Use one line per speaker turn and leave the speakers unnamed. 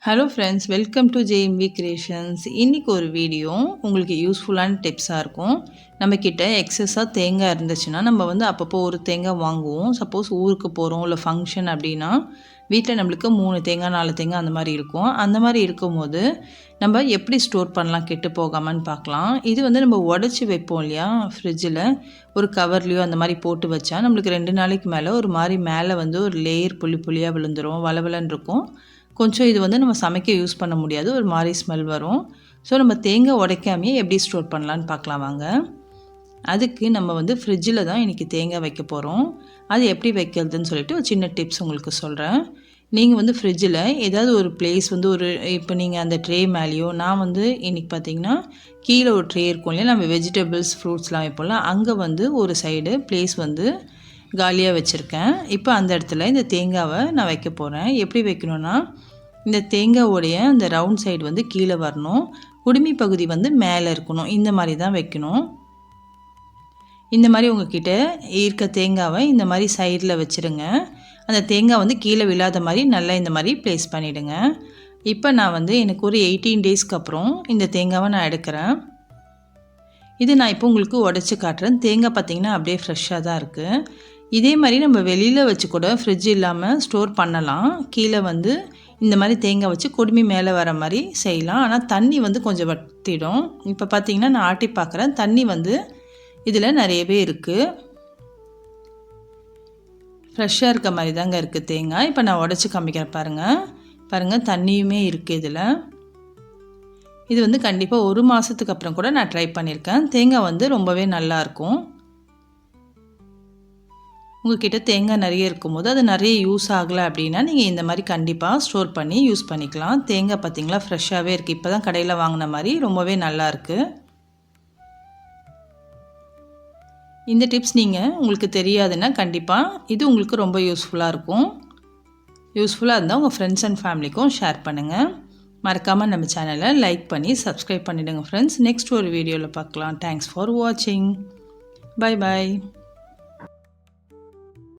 Hello friends, welcome to JMV creations. இன்றைக்கி ஒரு video உங்களுக்கு யூஸ்ஃபுல்லான டிப்ஸாக இருக்கும். நம்மக்கிட்ட எக்ஸஸாக தேங்காய் இருந்துச்சுன்னா நம்ம அப்பப்போ ஒரு தேங்காய் வாங்குவோம். சப்போஸ் ஊருக்கு போகிறோம் இல்லை ஃபங்க்ஷன் அப்படின்னா வீட்டில் நம்மளுக்கு 3 தேங்காய் 4 தேங்காய் அந்த மாதிரி இருக்கும். அந்த மாதிரி இருக்கும்போது நம்ம எப்படி ஸ்டோர் பண்ணலாம் கெட்டு போகாமன்னு பார்க்கலாம். இது நம்ம உடச்சி வைப்போம் இல்லையா, ஃப்ரிட்ஜில் ஒரு கவர்லேயோ அந்த மாதிரி போட்டு வச்சா நம்மளுக்கு 2 நாளைக்கு மேலே ஒரு மாதிரி மேலே ஒரு லேயர் புள்ளி புள்ளியாக விழுந்துடும், வளவலன்னு இருக்கும். கொஞ்சம் இது நம்ம சமைக்க யூஸ் பண்ண முடியாது, ஒரு மாதிரி ஸ்மெல் வரும். ஸோ நம்ம தேங்காய் உடைக்காமையே எப்படி ஸ்டோர் பண்ணலான்னு பார்க்கலாம் வாங்க. அதுக்கு நம்ம ஃப்ரிட்ஜில் தான் இன்றைக்கி தேங்காய் வைக்க போகிறோம். அது எப்படி வைக்கிறதுன்னு சொல்லிட்டு ஒரு சின்ன டிப்ஸ் உங்களுக்கு சொல்கிறேன். நீங்கள் ஃப்ரிட்ஜில் ஏதாவது ஒரு பிளேஸ் ஒரு இப்போ நீங்கள் அந்த ட்ரே மேலேயோ, நான் இன்றைக்கி பார்த்திங்கன்னா கீழே ஒரு ட்ரே இருக்கும் இல்லையா, நம்ம வெஜிடபிள்ஸ் ஃப்ரூட்ஸ்லாம் வைப்போம்ல, அங்கே ஒரு சைடு பிளேஸ் காலியாக வச்சுருக்கேன். இப்போ அந்த இடத்துல இந்த தேங்காவை நான் வைக்க போகிறேன். எப்படி வைக்கணும்னா, இந்த தேங்காவோடைய அந்த ரவுண்ட் சைடு கீழே வரணும், குடுமி பகுதி மேலே இருக்கணும். இந்த மாதிரி தான் வைக்கணும். இந்த மாதிரி உங்ககிட்ட இருக்க தேங்காவை இந்த மாதிரி சைடில் வச்சுருங்க. அந்த தேங்காய் கீழே விழாத மாதிரி நல்லா இந்த மாதிரி ப்ளேஸ் பண்ணிவிடுங்க. இப்போ நான் எனக்கு ஒரு 18 டேஸ்க்கு அப்புறம் இந்த தேங்காவை நான் எடுக்கிறேன். இது நான் இப்போ உங்களுக்கு உடச்சி காட்டுறேன். தேங்காய் பார்த்திங்கன்னா அப்படியே ஃப்ரெஷ்ஷாக தான் இருக்குது. இதே மாதிரி நம்ம வெளியில் வச்சு கூட ஃப்ரிட்ஜ் இல்லாமல் ஸ்டோர் பண்ணலாம். கீழே இந்த மாதிரி தேங்காய் வச்சு குடுமி மேலே வர மாதிரி செய்யலாம். ஆனால் தண்ணி கொஞ்சம் வற்றிடும். இப்போ பார்த்திங்கன்னா நான் ஆட்டி பார்க்குறேன், தண்ணி இதில் நிறையவே இருக்குது. ஃப்ரெஷ்ஷாக இருக்க மாதிரி தாங்க இருக்குது தேங்காய். இப்போ நான் உடச்சி காமிக்கிறேன் பாருங்கள், தண்ணியுமே இருக்குது இதில். இது கண்டிப்பாக 1 மாதத்துக்கு அப்புறம் கூட நான் ட்ரை பண்ணியிருக்கேன். தேங்காய் ரொம்பவே நல்லாயிருக்கும். உங்கள்கிட்ட தேங்காய் நிறைய இருக்கும்போது அது நிறைய யூஸ் ஆகலை அப்படின்னா நீங்கள் இந்த மாதிரி கண்டிப்பாக ஸ்டோர் பண்ணி யூஸ் பண்ணிக்கலாம். தேங்காய் பார்த்திங்களா ஃப்ரெஷ்ஷாகவே இருக்குது. இப்போ தான் கடையில் வாங்கின மாதிரி ரொம்பவே நல்லாயிருக்கு. இந்த டிப்ஸ் உங்களுக்கு தெரியாதுன்னா கண்டிப்பாக இது உங்களுக்கு ரொம்ப யூஸ்ஃபுல்லாக இருக்கும். யூஸ்ஃபுல்லாக இருந்தால் உங்கள் ஃப்ரெண்ட்ஸ் அண்ட் ஃபேமிலிக்கும் ஷேர் பண்ணுங்கள். மறக்காமல் நம்ம சேனலை லைக் பண்ணி சப்ஸ்கிரைப் பண்ணிவிடுங்க ஃப்ரெண்ட்ஸ். நெக்ஸ்ட் ஒரு வீடியோவில் பார்க்கலாம். தேங்க்ஸ் ஃபார் வாட்சிங். Bye bye.